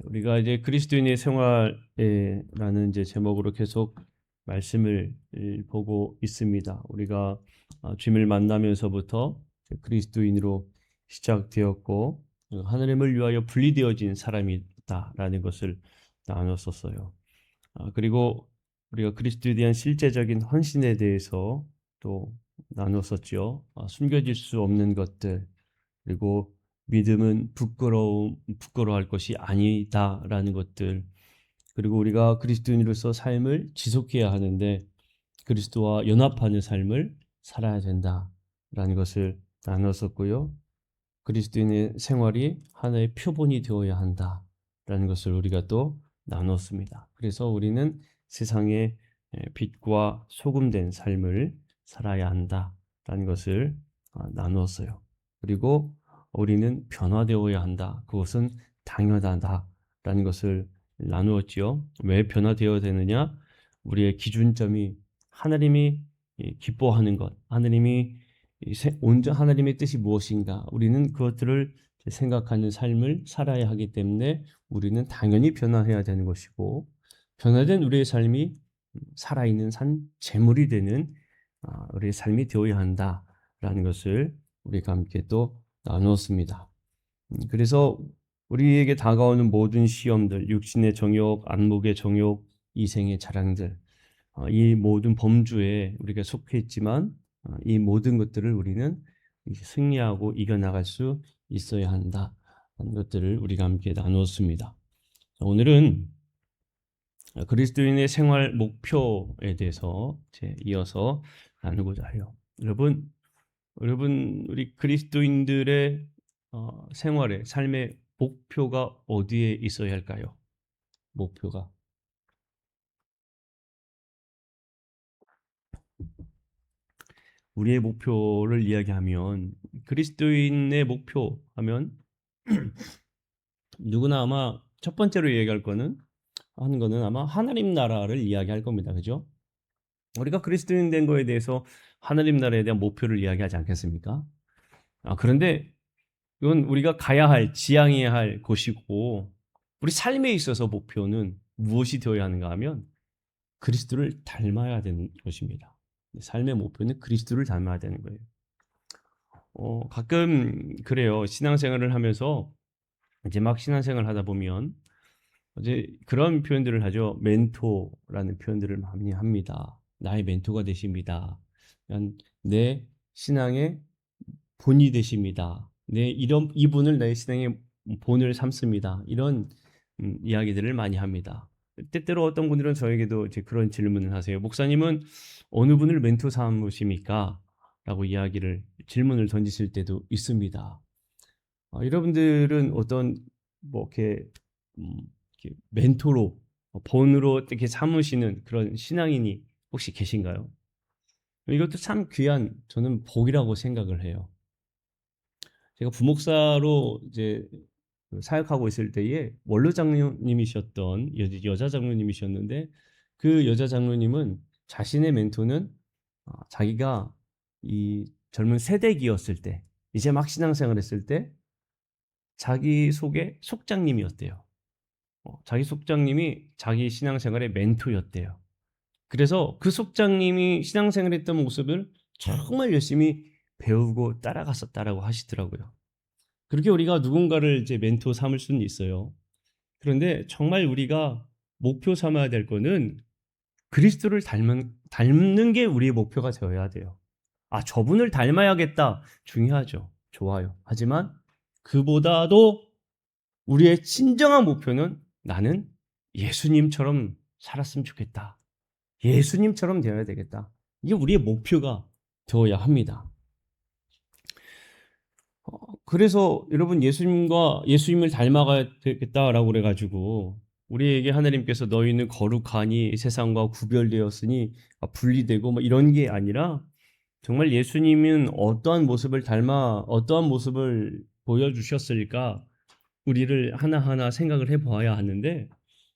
우리가 이제 그리스도인의 생활에라는 이제 제목으로 계속 말씀을 보고 있습니다. 우리가 주님을 만나면서부터 그리스도인으로 시작되었고 하나님을 위하여 분리되어진 사람이다라는 것을 나눴었어요. 그리고 우리가 그리스도에 대한 실제적인 헌신에 대해서 또 나눴었죠. 숨겨질 수 없는 것들, 그리고 믿음은 부끄러워할 것이 아니다라는 것들, 그리고 우리가 그리스도인으로서 삶을 지속해야 하는데 그리스도와 연합하는 삶을 살아야 된다라는 것을 나눴었고요. 그리스도인의 생활이 하나의 표본이 되어야 한다라는 것을 우리가 또 나눴습니다. 그래서 우리는 세상의 빛과 소금된 삶을 살아야 한다라는 것을 나누었어요. 그리고 우리는 변화되어야 한다. 그것은 당연하다라는 것을 나누었지요. 왜 변화되어야 되느냐? 우리의 기준점이 하나님이 기뻐하는 것, 하나님의 뜻이 무엇인가? 우리는 그것들을 생각하는 삶을 살아야 하기 때문에 우리는 당연히 변화해야 되는 것이고, 변화된 우리의 삶이 살아있는 재물이 되는 우리의 삶이 되어야 한다라는 것을 우리가 함께 또 나누었습니다. 그래서 우리에게 다가오는 모든 시험들, 육신의 정욕, 안목의 정욕, 이생의 자랑들, 이 모든 범주에 우리가 속해 있지만 이 모든 것들을 우리는 승리하고 이겨나갈 수 있어야 한다 하는 것들을 우리가 함께 나누었습니다. 오늘은 그리스도인의 생활 목표에 대해서 이어서 나누고자 해요. 여러분 우리 그리스도인들의 생활의 삶의 목표가 어디에 있어야 할까요? 목표가 우리의 목표를 이야기하면 그리스도인의 목표 하면 누구나 아마 첫 번째로 하는 거는 아마 하나님 나라를 이야기할 겁니다. 그죠? 우리가 그리스도인 된 거에 대해서 하나님 나라에 대한 목표를 이야기하지 않겠습니까? 그런데 이건 우리가 지향해야 할 곳이고, 우리 삶에 있어서 목표는 무엇이 되어야 하는가 하면 그리스도를 닮아야 되는 것입니다. 삶의 목표는 그리스도를 닮아야 되는 거예요. 가끔 그래요. 신앙생활을 하면서 이제 막 신앙생활을 하다 보면 이제 그런 표현들을 하죠. 멘토라는 표현들을 많이 합니다. 나의 멘토가 되십니다. 내 신앙의 본이 되십니다. 이분을 나의 신앙의 본을 삼습니다. 이런 이야기들을 많이 합니다. 때때로 어떤 분들은 저에게도 이제 그런 질문을 하세요. 목사님은 어느 분을 멘토 삼으십니까? 라고 질문을 던지실 때도 있습니다. 여러분들은 어떤 음, 이렇게 멘토로 본으로 이렇게 삼으시는 그런 신앙인이 혹시 계신가요? 이것도 참 귀한 저는 복이라고 생각을 해요. 제가 부목사로 이제 사역하고 있을 때에 원로 장로님이셨던 여자 장로님이셨는데, 그 여자 장로님은 자신의 멘토는 자기가 이 젊은 새댁이었을 때, 이제 막 신앙생활했을 때 자기 속의 속장님이었대요. 자기 속장님이 자기 신앙생활의 멘토였대요. 그래서 그 속장님이 신앙생활했던 모습을 정말 열심히 배우고 따라갔었다라고 하시더라고요. 그렇게 우리가 누군가를 이제 멘토 삼을 수는 있어요. 그런데 정말 우리가 목표 삼아야 될 거는 그리스도를 닮는 게 우리의 목표가 되어야 돼요. 저분을 닮아야겠다. 중요하죠. 좋아요. 하지만 그보다도 우리의 진정한 목표는 나는 예수님처럼 살았으면 좋겠다. 예수님처럼 되어야 되겠다. 이게 우리의 목표가 되어야 합니다. 그래서 여러분 예수님을 닮아가야 되겠다라고 그래가지고 우리에게 하나님께서 너희는 거룩하니 세상과 구별되었으니 분리되고 뭐 이런 게 아니라, 정말 예수님은 어떠한 모습을 보여주셨을까 우리를 하나하나 생각을 해보아야 하는데,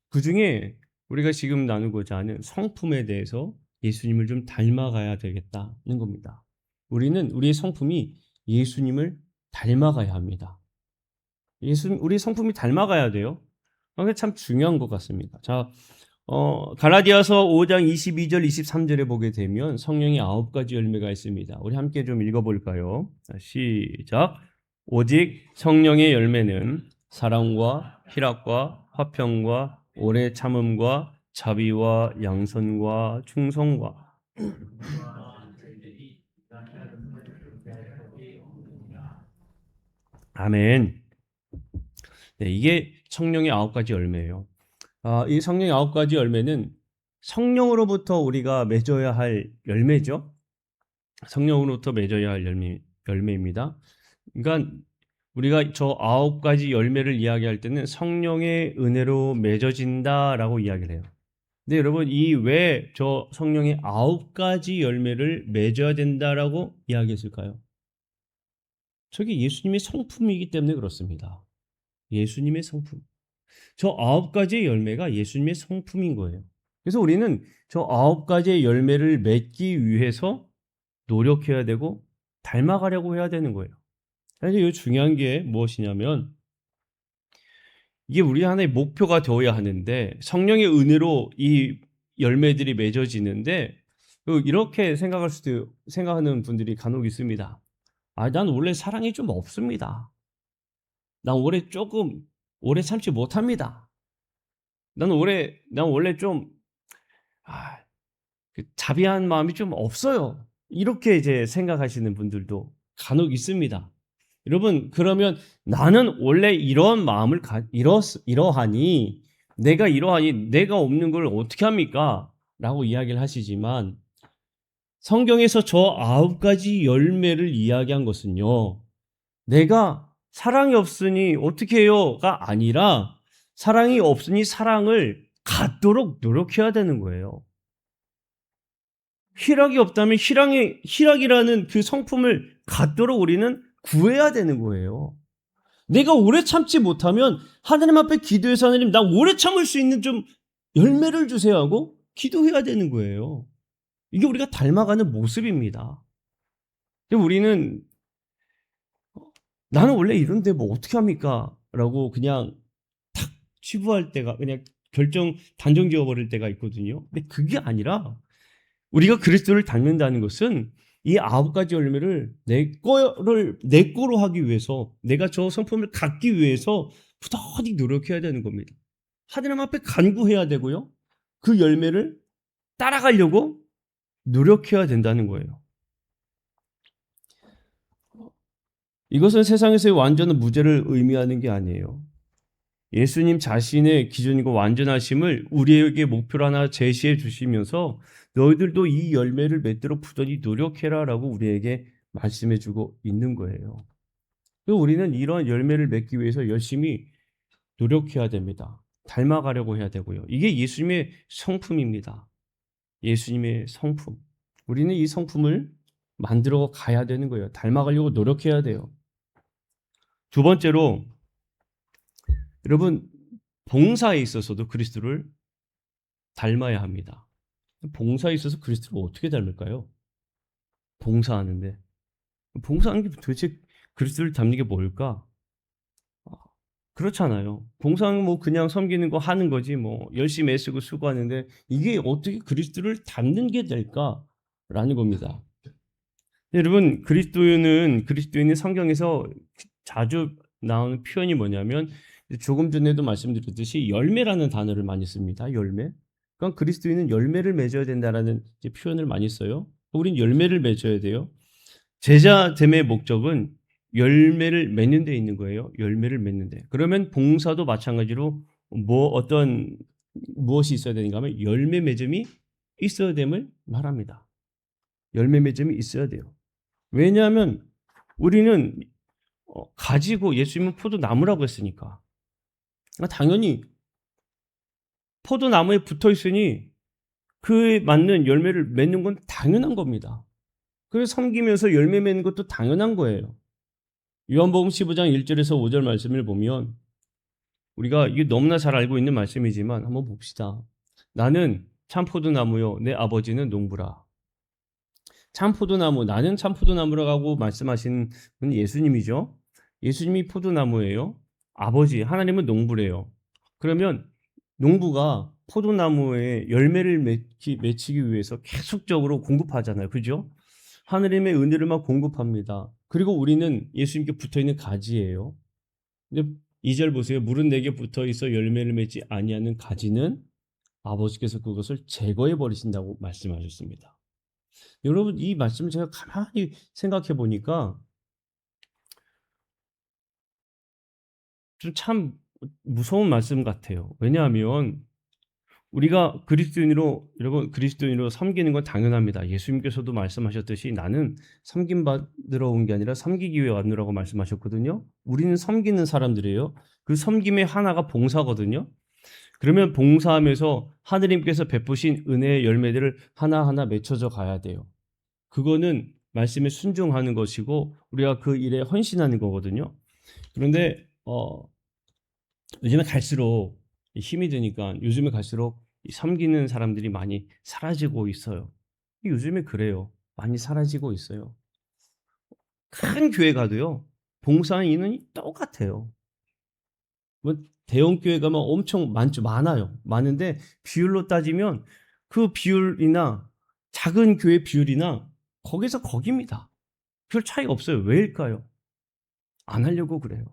그 중에 우리가 지금 나누고자 하는 성품에 대해서 예수님을 좀 닮아가야 되겠다는 겁니다. 우리의 성품이 예수님을 닮아가야 합니다. 우리 성품이 닮아가야 돼요. 그게 참 중요한 것 같습니다. 자, 갈라디아서 5장 22절 23절에 보게 되면 성령의 9가지 열매가 있습니다. 우리 함께 좀 읽어볼까요? 자, 시작. 오직 성령의 열매는 사랑과 희락과 화평과 오래 참음과 자비와 양선과 충성과 아멘. 네, 이게 성령의 9가지 열매예요. 이 성령의 9가지 열매는 성령으로부터 우리가 맺어야 할 열매죠. 성령으로부터 맺어야 할 열매입니다. 그러니까 우리가 저 9가지 열매를 이야기할 때는 성령의 은혜로 맺어진다라고 이야기를 해요. 근데 여러분, 이 왜 저 성령의 9가지 열매를 맺어야 된다라고 이야기했을까요? 저게 예수님의 성품이기 때문에 그렇습니다. 예수님의 성품. 저 9가지의 열매가 예수님의 성품인 거예요. 그래서 우리는 저 9가지의 열매를 맺기 위해서 노력해야 되고 닮아가려고 해야 되는 거예요. 그래서 이 중요한 게 무엇이냐면 이게 우리 하나의 목표가 되어야 하는데 성령의 은혜로 이 열매들이 맺어지는데 이렇게 생각하는 분들이 간혹 있습니다. 난 원래 사랑이 좀 없습니다. 난 오래 참지 못합니다. 난 원래 좀 자비한 마음이 좀 없어요. 이렇게 이제 생각하시는 분들도 간혹 있습니다. 여러분, 그러면 나는 원래 이러한 마음을 이러하니 내가 없는 걸 어떻게 합니까? 라고 이야기를 하시지만 성경에서 저 9가지 열매를 이야기한 것은요, 내가 사랑이 없으니 어떻게 해요가 아니라 사랑이 없으니 사랑을 갖도록 노력해야 되는 거예요. 희락이 없다면 희락이라는 그 성품을 갖도록 우리는 구해야 되는 거예요. 내가 오래 참지 못하면 하나님 앞에 기도해서 하나님, 나 오래 참을 수 있는 좀 열매를 주세요 하고 기도해야 되는 거예요. 이게 우리가 닮아가는 모습입니다. 우리는 나는 원래 이런데 뭐 어떻게 합니까? 라고 그냥 탁 치부할 때가, 그냥 단정 지어버릴 때가 있거든요. 근데 그게 아니라 우리가 그리스도를 닮는다는 것은 이 9가지 열매를 내 거로 하기 위해서, 내가 저 성품을 갖기 위해서 부단히 노력해야 되는 겁니다. 하나님 앞에 간구해야 되고요. 그 열매를 따라가려고 노력해야 된다는 거예요. 이것은 세상에서의 완전한 무죄를 의미하는 게 아니에요. 예수님 자신의 기준이고 완전하심을 우리에게 목표로 하나 제시해 주시면서 너희들도 이 열매를 맺도록 부단히 노력해라 라고 우리에게 말씀해 주고 있는 거예요. 그리고 우리는 이런 열매를 맺기 위해서 열심히 노력해야 됩니다. 닮아가려고 해야 되고요. 이게 예수님의 성품입니다. 예수님의 성품. 우리는 이 성품을 만들어 가야 되는 거예요. 닮아가려고 노력해야 돼요. 두 번째로, 여러분, 봉사에 있어서도 그리스도를 닮아야 합니다. 봉사에 있어서 그리스도를 어떻게 닮을까요? 봉사하는데. 봉사하는 게 도대체 그리스도를 닮는 게 뭘까? 그렇잖아요. 봉사는 뭐 그냥 섬기는 거 하는 거지, 뭐 열심히 애쓰고 수고하는데 이게 어떻게 그리스도를 닮는 게 될까라는 겁니다. 여러분, 그리스도인은 성경에서 자주 나오는 표현이 뭐냐면, 조금 전에도 말씀드렸듯이 열매라는 단어를 많이 씁니다. 열매. 그러니까 그리스도인은 열매를 맺어야 된다라는 표현을 많이 써요. 우린 열매를 맺어야 돼요. 제자됨의 목적은 열매를 맺는 데 있는 거예요. 열매를 맺는 데. 그러면 봉사도 마찬가지로 무엇이 있어야 되는가 하면 열매 맺음이 있어야 됨을 말합니다. 열매 맺음이 있어야 돼요. 왜냐하면 우리는 가지고, 예수님은 포도나무라고 했으니까 당연히 포도나무에 붙어 있으니 그에 맞는 열매를 맺는 건 당연한 겁니다. 그래서 섬기면서 열매 맺는 것도 당연한 거예요. 요한복음 15장 1절에서 5절 말씀을 보면 우리가 이게 너무나 잘 알고 있는 말씀이지만 한번 봅시다. 나는 참포도나무요, 내 아버지는 농부라. 참포도나무, 나는 참포도나무라고 말씀하신 분이 예수님이죠. 예수님이 포도나무예요. 하나님은 농부래요. 그러면 농부가 포도나무에 열매를 맺히기 위해서 계속적으로 공급하잖아요. 그죠? 하느님의 은혜를 막 공급합니다. 그리고 우리는 예수님께 붙어있는 가지예요. 근데 2절 보세요. 물은 내게 붙어 있어 열매를 맺지 아니하는 가지는 아버지께서 그것을 제거해 버리신다고 말씀하셨습니다. 여러분, 이 말씀을 제가 가만히 생각해 보니까 좀 참 무서운 말씀 같아요. 왜냐하면 우리가 그리스도인으로, 여러분, 그리스도인으로 섬기는 건 당연합니다. 예수님께서도 말씀하셨듯이 나는 섬김 받으러 온 게 아니라 섬기기 위해 왔노라고 말씀하셨거든요. 우리는 섬기는 사람들이에요. 그 섬김의 하나가 봉사거든요. 그러면 봉사하면서 하느님께서 베푸신 은혜의 열매들을 하나하나 맺혀져 가야 돼요. 그거는 말씀에 순종하는 것이고 우리가 그 일에 헌신하는 거거든요. 그런데 요즘에 갈수록 힘이 드니까 요즘에 갈수록 섬기는 사람들이 많이 사라지고 있어요. 요즘에 그래요. 많이 사라지고 있어요. 큰 교회 가도요, 봉사하는 인원이 똑같아요. 뭐 대형 교회 가면 엄청 많아요. 많은데 비율로 따지면 그 비율이나 작은 교회 비율이나 거기서 거기입니다. 별 차이가 없어요. 왜일까요? 안 하려고 그래요.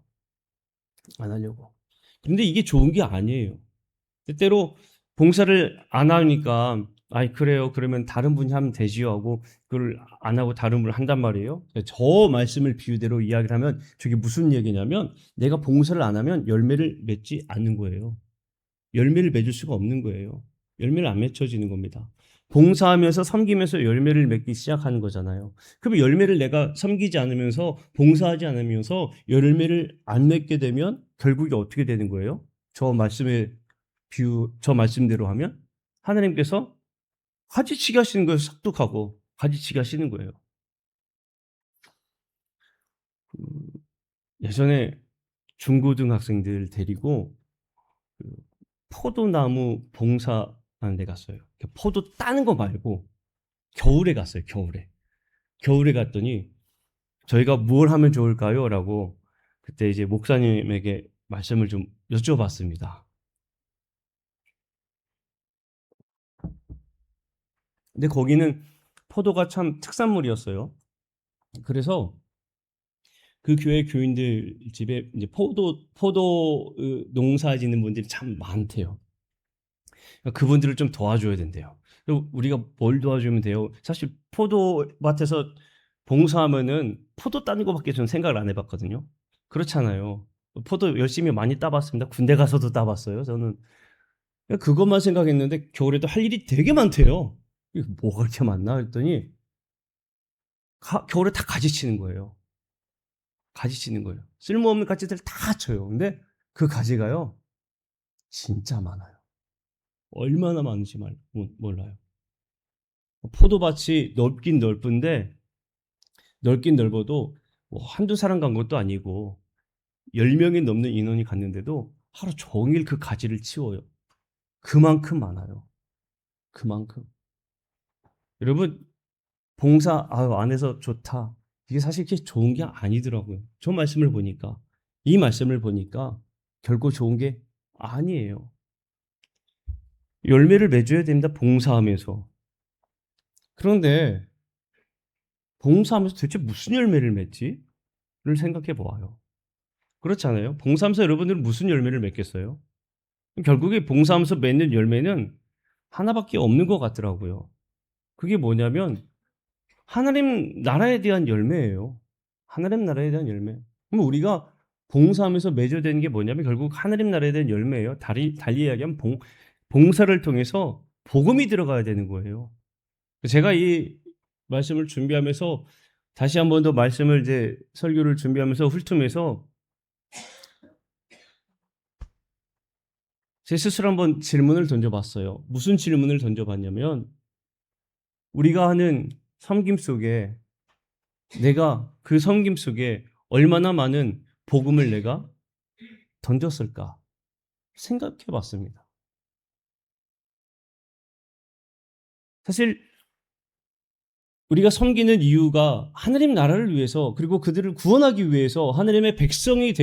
안 하려고. 근데 이게 좋은 게 아니에요. 때때로 봉사를 안 하니까 아이 그래요. 그러면 다른 분이 하면 되지요 하고 그걸 안 하고 다른 분을 한단 말이에요. 저 말씀을 비유대로 이야기를 하면 저게 무슨 얘기냐면 내가 봉사를 안 하면 열매를 맺지 않는 거예요. 열매를 맺을 수가 없는 거예요. 열매를 안 맺혀지는 겁니다. 봉사하면서 섬기면서 열매를 맺기 시작하는 거잖아요. 그럼 열매를 내가 섬기지 않으면서 봉사하지 않으면서 열매를 안 맺게 되면 결국에 어떻게 되는 거예요? 저 말씀대로 하면 하나님께서 가지치기 하시는 거예요. 삭독하고 가지치기 하시는 거예요. 예전에 중고등학생들 데리고 그 포도나무 봉사하는 데 갔어요. 포도 따는 거 말고 겨울에 갔어요. 겨울에 갔더니 저희가 뭘 하면 좋을까요? 라고 그때 이제 목사님에게 말씀을 좀 여쭤봤습니다. 근데 거기는 포도가 참 특산물이었어요. 그래서 그 교회 교인들 집에 이제 포도 농사 짓는 분들이 참 많대요. 그러니까 그분들을 좀 도와줘야 된대요. 우리가 뭘 도와주면 돼요? 사실 포도밭에서 봉사하면은 포도 따는 것밖에 저는 생각을 안 해봤거든요. 그렇잖아요. 포도 열심히 많이 따봤습니다. 군대 가서도 따봤어요. 저는 그것만 생각했는데 겨울에도 할 일이 되게 많대요. 이게 뭐가 그렇게 많나 했더니 겨울에 다 가지치는 거예요. 가지치는 거예요. 쓸모없는 가지들 다 쳐요. 근데 그 가지가요 진짜 많아요. 얼마나 많은지 몰라요. 포도밭이 넓긴 넓은데 넓긴 넓어도 뭐 한두 사람 간 것도 아니고 10명이 넘는 인원이 갔는데도 하루 종일 그 가지를 치워요. 그만큼 많아요. 그만큼. 여러분, 봉사 안 해서 좋다. 이게 사실 그렇게 좋은 게 아니더라고요. 저 말씀을 보니까. 이 말씀을 보니까 결코 좋은 게 아니에요. 열매를 맺어야 됩니다. 봉사하면서. 그런데 봉사하면서 도대체 무슨 열매를 맺지? 를 생각해 보아요. 그렇잖아요. 봉사하면서 여러분들은 무슨 열매를 맺겠어요? 결국에 봉사하면서 맺는 열매는 하나밖에 없는 것 같더라고요. 그게 뭐냐면 하나님 나라에 대한 열매예요. 하나님 나라에 대한 열매. 그럼 우리가 봉사하면서 맺어야 되는 게 뭐냐면 결국 하나님 나라에 대한 열매예요. 달리 이야기하면 봉사를 통해서 복음이 들어가야 되는 거예요. 제가 이 말씀을 준비하면서 다시 한 번 더 말씀을 이제 설교를 준비하면서 훑으면서 제 스스로 한번 질문을 던져봤어요. 무슨 질문을 던져봤냐면 우리가 하는 섬김 속에 내가 그 섬김 속에 얼마나 많은 복음을 내가 던졌을까 생각해 봤습니다. 사실 우리가 섬기는 이유가 하느님 나라를 위해서 그리고 그들을 구원하기 위해서 하느님의 백성이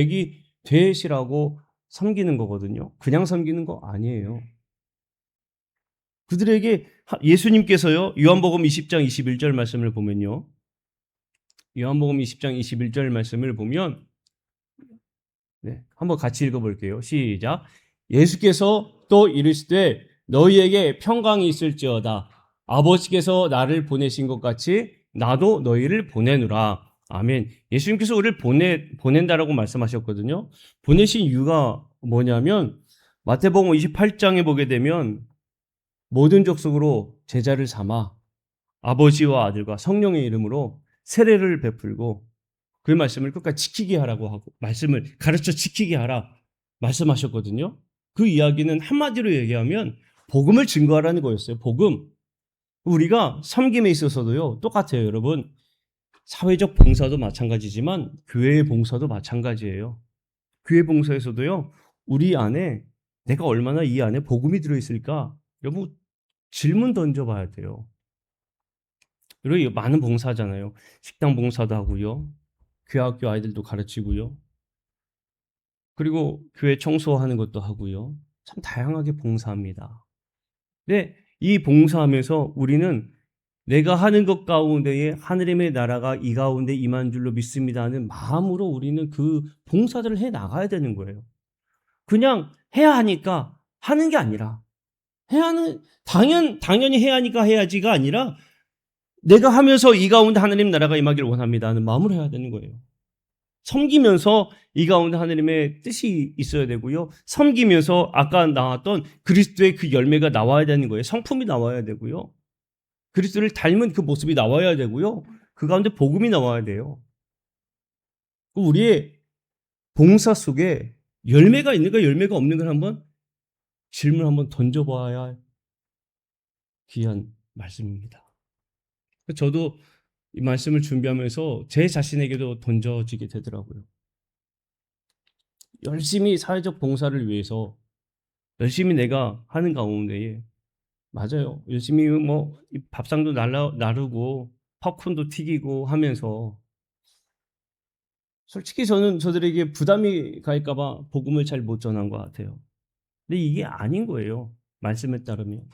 되시라고 섬기는 거거든요. 그냥 섬기는 거 아니에요. 그들에게 예수님께서요. 요한복음 20장 21절 말씀을 보면요. 요한복음 20장 21절 말씀을 보면 네, 한번 같이 읽어볼게요. 시작. 예수께서 또 이르시되 너희에게 평강이 있을지어다. 아버지께서 나를 보내신 것 같이 나도 너희를 보내노라. 아멘. 예수님께서 우리를 보낸다라고 말씀하셨거든요. 보내신 이유가 뭐냐면 마태복음 28장에 보게 되면 모든 족속으로 제자를 삼아 아버지와 아들과 성령의 이름으로 세례를 베풀고 그 말씀을 끝까지 지키게 하라고 하고 말씀을 가르쳐 지키게 하라 말씀하셨거든요. 그 이야기는 한마디로 얘기하면 복음을 증거하라는 거였어요. 복음. 우리가 섬김에 있어서도요. 똑같아요, 여러분. 사회적 봉사도 마찬가지지만 교회의 봉사도 마찬가지예요. 교회 봉사에서도요. 우리 안에 내가 얼마나 이 안에 복음이 들어있을까? 여러분 질문 던져봐야 돼요. 그리고 많은 봉사하잖아요. 식당 봉사도 하고요. 교회학교 아이들도 가르치고요. 그리고 교회 청소하는 것도 하고요. 참 다양하게 봉사합니다. 근데 이 봉사하면서 우리는 내가 하는 것 가운데에 하느님의 나라가 이 가운데 임한 줄로 믿습니다 하는 마음으로 우리는 그 봉사들을 해 나가야 되는 거예요. 그냥 해야 하니까 하는 게 아니라 당연히 해야 하니까 해야지가 아니라 내가 하면서 이 가운데 하느님 나라가 임하기를 원합니다 하는 마음으로 해야 되는 거예요. 섬기면서 이 가운데 하느님의 뜻이 있어야 되고요. 섬기면서 아까 나왔던 그리스도의 그 열매가 나와야 되는 거예요. 성품이 나와야 되고요. 그리스도를 닮은 그 모습이 나와야 되고요. 그 가운데 복음이 나와야 돼요. 우리의 봉사 속에 열매가 있는가 열매가 없는가 한번 질문 한번 던져봐야 할 귀한 말씀입니다. 저도 이 말씀을 준비하면서 제 자신에게도 던져지게 되더라고요. 열심히 사회적 봉사를 위해서 열심히 내가 하는 가운데에 맞아요. 열심히 뭐 밥상도 나르고 팝콘도 튀기고 하면서 솔직히 저는 저들에게 부담이 갈까 봐 복음을 잘 못 전한 것 같아요. 근데 이게 아닌 거예요. 말씀에 따르면.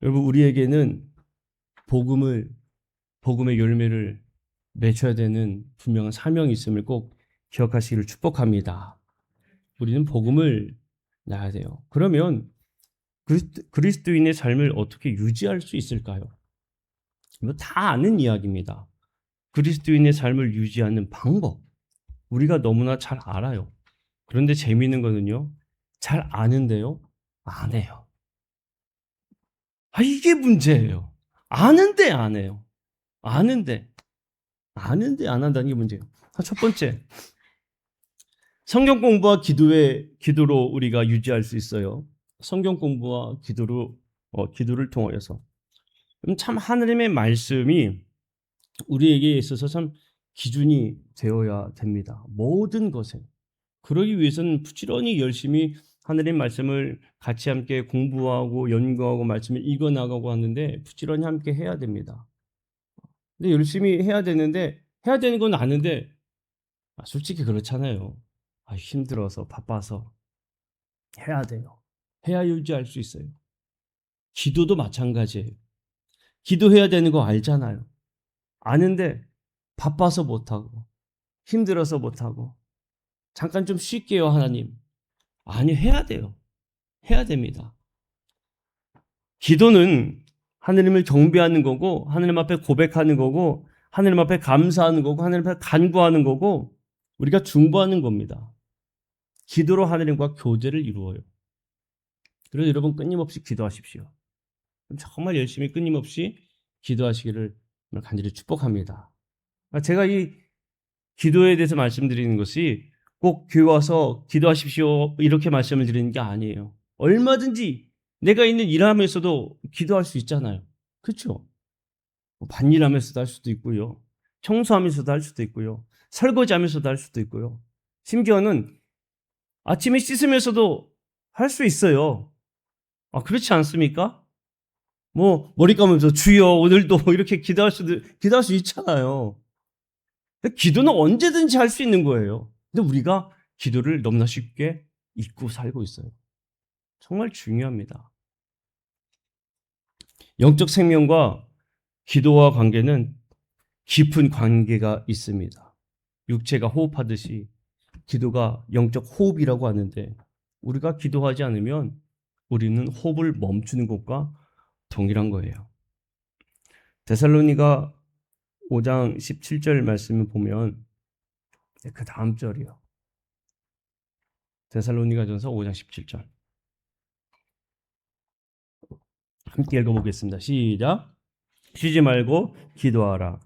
여러분 우리에게는 복음의 열매를 맺혀야 되는 분명한 사명이 있음을 꼭 기억하시기를 축복합니다. 우리는 복음을 낳아야 돼요. 그러면 그리스도인의 삶을 어떻게 유지할 수 있을까요? 이거 다 아는 이야기입니다. 그리스도인의 삶을 유지하는 방법. 우리가 너무나 잘 알아요. 그런데 재미있는 거는요. 잘 아는데요. 안 해요. 이게 문제예요. 아는데 안 해요. 아는데 안 한다는 게 문제예요. 첫 번째. 성경 공부와 기도로 우리가 유지할 수 있어요. 성경 공부와 기도를 통하여서. 참 하느님의 말씀이 우리에게 있어서 참 기준이 되어야 됩니다. 모든 것에. 그러기 위해서는 부지런히 열심히 하느님 말씀을 같이 함께 공부하고 연구하고 말씀을 읽어나가고 하는데 부지런히 함께 해야 됩니다. 근데 열심히 해야 되는데 해야 되는 건 아는데 솔직히 그렇잖아요. 힘들어서 바빠서 해야 돼요. 해야 유지할 수 있어요. 기도도 마찬가지예요. 기도해야 되는 거 알잖아요. 아는데 바빠서 못하고 힘들어서 못하고 잠깐 좀 쉴게요 하나님. 아니 해야 돼요. 해야 됩니다. 기도는 하느님을 경배하는 거고 하느님 앞에 고백하는 거고 하느님 앞에 감사하는 거고 하느님 앞에 간구하는 거고 우리가 중보하는 겁니다. 기도로 하느님과 교제를 이루어요. 그래서 여러분 끊임없이 기도하십시오. 정말 열심히 끊임없이 기도하시기를 간절히 축복합니다. 제가 이 기도에 대해서 말씀드리는 것이 꼭 교회 와서 기도하십시오 이렇게 말씀을 드리는 게 아니에요. 얼마든지 내가 있는 일하면서도 기도할 수 있잖아요. 그렇죠? 밭일하면서도 할 수도 있고요. 청소하면서도 할 수도 있고요. 설거지하면서도 할 수도 있고요. 심지어는 아침에 씻으면서도 할 수 있어요. 그렇지 않습니까? 머리 감으면서 주여 오늘도 이렇게 기도할 수 있잖아요. 기도는 언제든지 할 수 있는 거예요. 근데 우리가 기도를 너무나 쉽게 잊고 살고 있어요. 정말 중요합니다. 영적 생명과 기도와 관계는 깊은 관계가 있습니다. 육체가 호흡하듯이 기도가 영적 호흡이라고 하는데, 우리가 기도하지 않으면 우리는 호흡을 멈추는 것과 동일한 거예요. 데살로니가 5장 17절 말씀을 보면 그 다음 절이요. 데살로니가전서 5장 17절. 함께 읽어보겠습니다. 시작. 쉬지 말고 기도하라.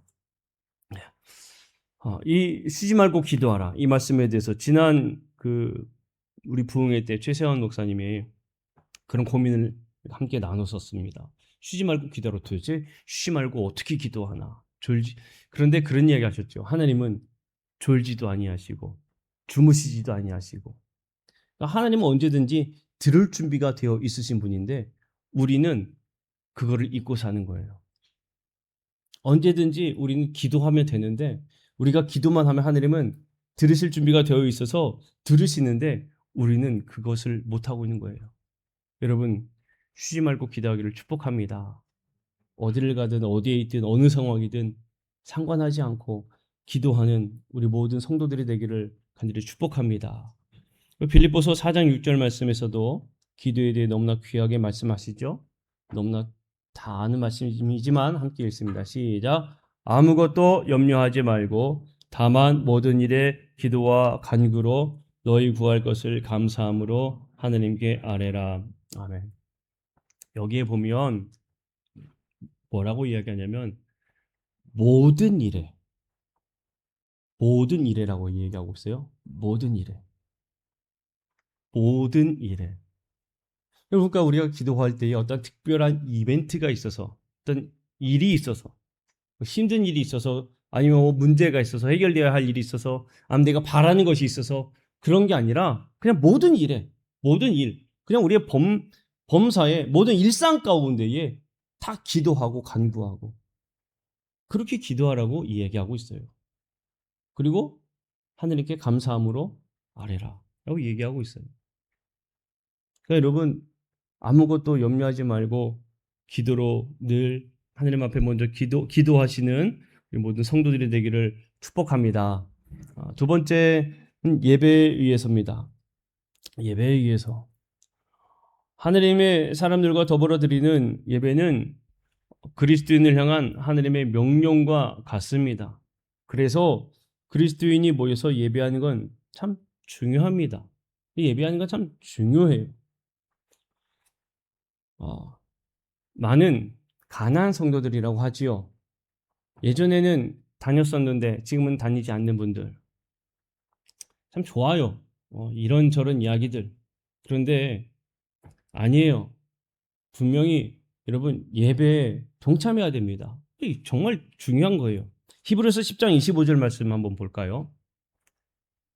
이 쉬지 말고 기도하라. 이 말씀에 대해서 지난 우리 부흥회 때 최세환 목사님이 그런 고민을 함께 나눴었습니다. 쉬지 말고 기도하라. 도대체 쉬지 말고 어떻게 기도하나? 그런데 그런 이야기 하셨죠. 하나님은 졸지도 아니하시고 주무시지도 아니하시고, 그러니까 하나님은 언제든지 들을 준비가 되어 있으신 분인데 우리는 그거를 잊고 사는 거예요. 언제든지 우리는 기도하면 되는데, 우리가 기도만 하면 하나님은 들으실 준비가 되어 있어서 들으시는데 우리는 그것을 못하고 있는 거예요. 여러분, 쉬지 말고 기도하기를 축복합니다. 어디를 가든 어디에 있든 어느 상황이든 상관하지 않고 기도하는 우리 모든 성도들이 되기를 간절히 축복합니다. 빌립보서 4장 6절 말씀에서도 기도에 대해 너무나 귀하게 말씀하시죠. 너무나 다 아는 말씀이지만 함께 읽습니다. 시작. 아무것도 염려하지 말고 다만 모든 일에 기도와 간구로 너희 구할 것을 감사함으로 하느님께 아뢰라. 아멘. 여기에 보면 뭐라고 이야기하냐면 모든 일에라고 얘기하고 있어요. 모든 일에. 그러니까 우리가 기도할 때에 어떤 특별한 이벤트가 있어서, 어떤 일이 있어서, 힘든 일이 있어서, 아니면 문제가 있어서, 해결되어야 할 일이 있어서, 아니면 내가 바라는 것이 있어서 그런 게 아니라 그냥 모든 일, 그냥 우리의 범사에 모든 일상 가운데에 다 기도하고 간구하고 그렇게 기도하라고 이야기하고 있어요. 그리고 하느님께 감사함으로 아뢰라 라고 얘기하고 있어요. 그러니까 여러분, 아무것도 염려하지 말고 기도로 늘 하느님 앞에 먼저 기도하시는 모든 성도들이 되기를 축복합니다. 두 번째는 예배에 의해서입니다. 예배에 의해서 하느님의 사람들과 더불어 드리는 예배는 그리스도인을 향한 하느님의 명령과 같습니다. 그래서 그리스도인이 모여서 예배하는 건 참 중요합니다. 예배하는 건 참 중요해요. 많은 가난한 성도들이라고 하지요. 예전에는 다녔었는데 지금은 다니지 않는 분들, 참 좋아요. 이런저런 이야기들. 그런데 아니에요. 분명히 여러분 예배에 동참해야 됩니다. 정말 중요한 거예요. 히브리서 10장 25절 말씀 한번 볼까요?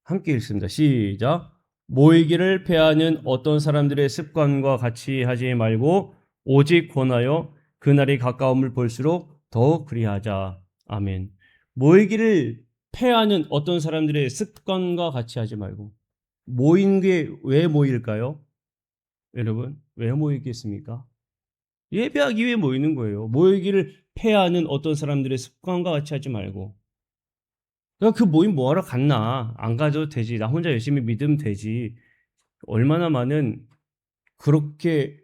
함께 읽습니다. 시작. 모이기를 패하는 어떤 사람들의 습관과 같이 하지 말고 오직 권하여 그날이 가까움을 볼수록 더욱 그리하자. 아멘. 모이기를 패하는 어떤 사람들의 습관과 같이 하지 말고, 모인 게 왜 모일까요? 여러분, 왜 모이겠습니까? 예배하기 위해 모이는 거예요. 모이기를 패하는 어떤 사람들의 습관과 같이 하지 말고, 그 모임 뭐하러 갔나? 안 가도 되지. 나 혼자 열심히 믿으면 되지. 얼마나 많은 그렇게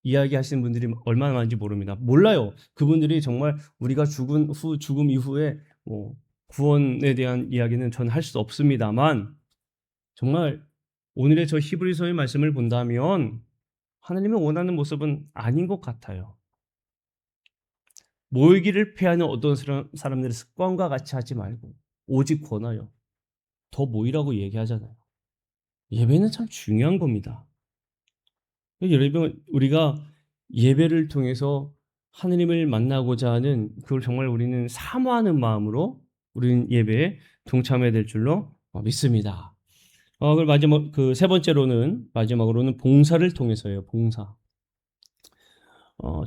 이야기하시는 분들이 얼마나 많은지 모릅니다. 몰라요. 그분들이 정말 우리가 죽음 이후에 구원에 대한 이야기는 전 할 수 없습니다만, 정말 오늘의 저 히브리서의 말씀을 본다면 하나님이 원하는 모습은 아닌 것 같아요. 모이기를 피하는 어떤 사람들의 습관과 같이 하지 말고 오직 권하여 더 모이라고 얘기하잖아요. 예배는 참 중요한 겁니다. 여러분, 우리가 예배를 통해서 하느님을 만나고자 하는, 그걸 정말 우리는 사모하는 마음으로 우리는 예배에 동참해야 될 줄로 믿습니다. 그리고 마지막 세 번째로는, 마지막으로는 봉사를 통해서예요. 봉사.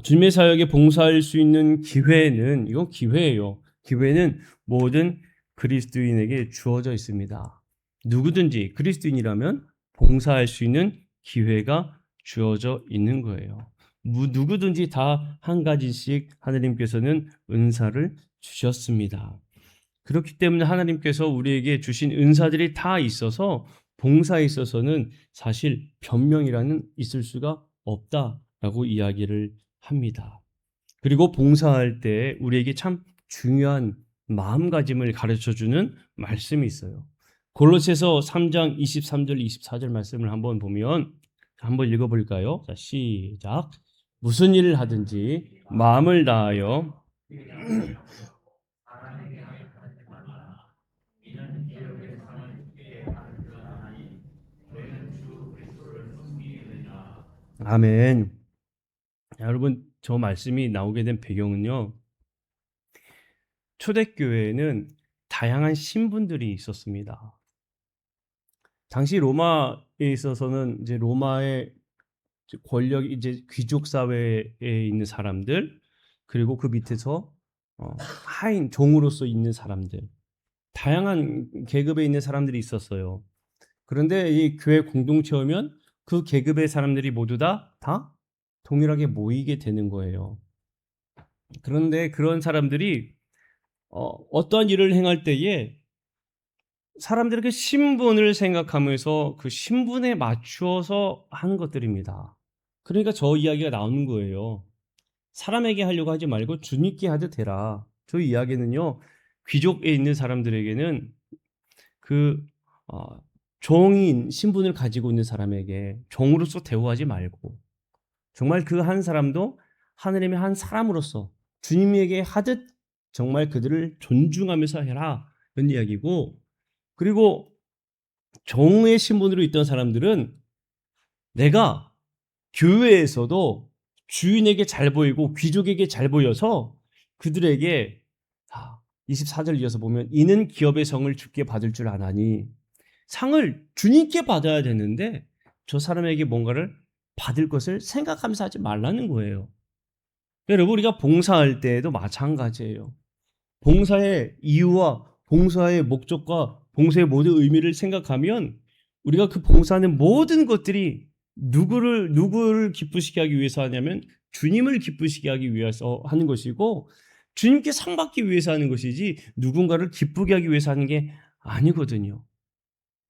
주님의 사역에 봉사할 수 있는 기회는, 이건 기회예요. 기회는 모든 그리스도인에게 주어져 있습니다. 누구든지 그리스도인이라면 봉사할 수 있는 기회가 주어져 있는 거예요. 누구든지 다 한 가지씩 하나님께서는 은사를 주셨습니다. 그렇기 때문에 하나님께서 우리에게 주신 은사들이 다 있어서 봉사에 있어서는 사실 변명이라는 있을 수가 없다라고 이야기를 합니다. 그리고 봉사할 때 우리에게 참 중요한 마음가짐을 가르쳐주는 말씀이 있어요. 골로새서 3장 23절 24절 말씀을 한번 보면 한번 읽어볼까요? 자, 시작. 무슨 일을 하든지 마음을 다하여 아멘. 자, 여러분 저 말씀이 나오게 된 배경은요. 초대교회에는 다양한 신분들이 있었습니다. 당시 로마에 있어서는 이제 로마의 권력 이제 귀족 사회에 있는 사람들 그리고 그 밑에서 하인 종으로서 있는 사람들 다양한 계급에 있는 사람들이 있었어요. 그런데 이 교회 공동체 오면 그 계급의 사람들이 모두 다 동일하게 모이게 되는 거예요. 그런데 그런 사람들이 어떠한 일을 행할 때에 사람들에게 신분을 생각하면서 그 신분에 맞추어서 하는 것들입니다. 그러니까 저 이야기가 나오는 거예요. 사람에게 하려고 하지 말고 주님께 하듯 해라. 저 이야기는요. 귀족에 있는 사람들에게는 그 종인 신분을 가지고 있는 사람에게 종으로서 대우하지 말고 정말 그 한 사람도 하느님의 한 사람으로서 주님에게 하듯 정말 그들을 존중하면서 해라. 이런 이야기고 그리고 종의 신분으로 있던 사람들은 내가 교회에서도 주인에게 잘 보이고 귀족에게 잘 보여서 그들에게 24절 이어서 보면 이는 기업의 성을 주께 받을 줄 아나니 상을 주님께 받아야 되는데 저 사람에게 뭔가를 받을 것을 생각하면서 하지 말라는 거예요. 여러분 우리가 봉사할 때에도 마찬가지예요. 봉사의 이유와 봉사의 목적과 봉사의 모든 의미를 생각하면 우리가 그 봉사하는 모든 것들이 누구를 기쁘시게 하기 위해서 하냐면 주님을 기쁘시게 하기 위해서 하는 것이고 주님께 상 받기 위해서 하는 것이지 누군가를 기쁘게 하기 위해서 하는 게 아니거든요.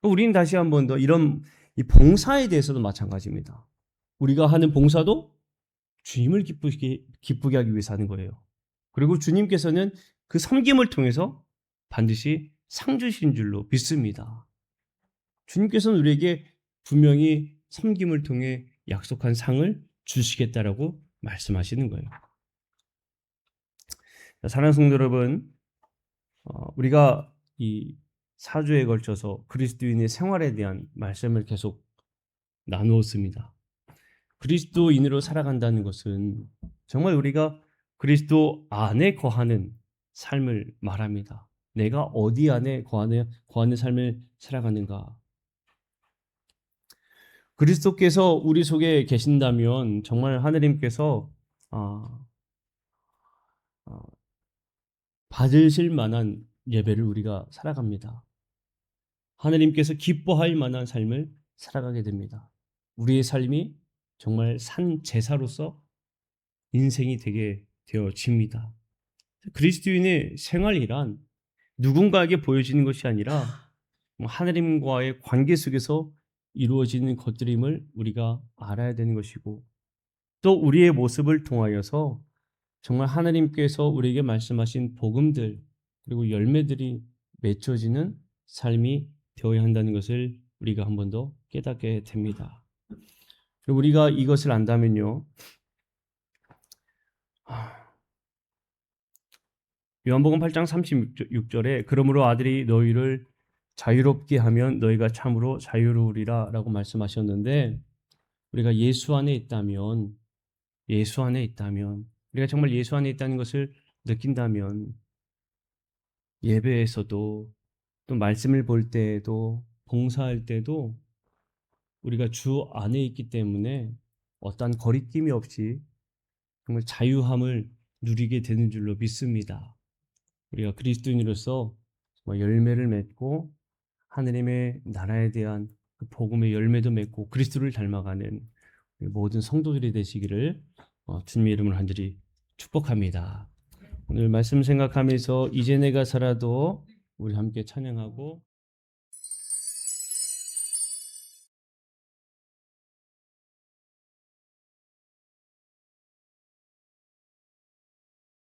우리는 다시 한 번 더 이런 이 봉사에 대해서도 마찬가지입니다. 우리가 하는 봉사도 주님을 기쁘게 하기 위해서 하는 거예요. 그리고 주님께서는 그 섬김을 통해서 반드시 상 주신 줄로 믿습니다. 주님께서는 우리에게 분명히 섬김을 통해 약속한 상을 주시겠다라고 말씀하시는 거예요. 사랑하는 성도 여러분, 우리가 이 4주에 걸쳐서 그리스도인의 생활에 대한 말씀을 계속 나누었습니다. 그리스도인으로 살아간다는 것은 정말 우리가 그리스도 안에 거하는 삶을 말합니다. 내가 어디 안에 거하는 삶을 살아가는가? 그리스도께서 우리 속에 계신다면 정말 하느님께서 아, 아, 받으실 만한 예배를 우리가 살아갑니다. 하느님께서 기뻐할 만한 삶을 살아가게 됩니다. 우리의 삶이 정말 산 제사로서 인생이 되게 되어집니다. 그리스도인의 생활이란 누군가에게 보여지는 것이 아니라 하나님과의 관계 속에서 이루어지는 것들임을 우리가 알아야 되는 것이고 또 우리의 모습을 통하여서 정말 하나님께서 우리에게 말씀하신 복음들 그리고 열매들이 맺혀지는 삶이 되어야 한다는 것을 우리가 한 번 더 깨닫게 됩니다. 그리고 우리가 이것을 안다면요. 요한복음 8장 36절에 그러므로 아들이 너희를 자유롭게 하면 너희가 참으로 자유로우리라 라고 말씀하셨는데 우리가 예수 안에 있다면 우리가 정말 예수 안에 있다는 것을 느낀다면 예배에서도 또 말씀을 볼 때에도 봉사할 때도 우리가 주 안에 있기 때문에 어떠한 거리낌이 없이 정말 자유함을 누리게 되는 줄로 믿습니다. 우리가 그리스도인으로서 열매를 맺고 하느님의 나라에 대한 그 복음의 열매도 맺고 그리스도를 닮아가는 우리 모든 성도들이 되시기를 주님의 이름으로 간절히 축복합니다. 오늘 말씀 생각하면서 이제 내가 살아도 우리 함께 찬양하고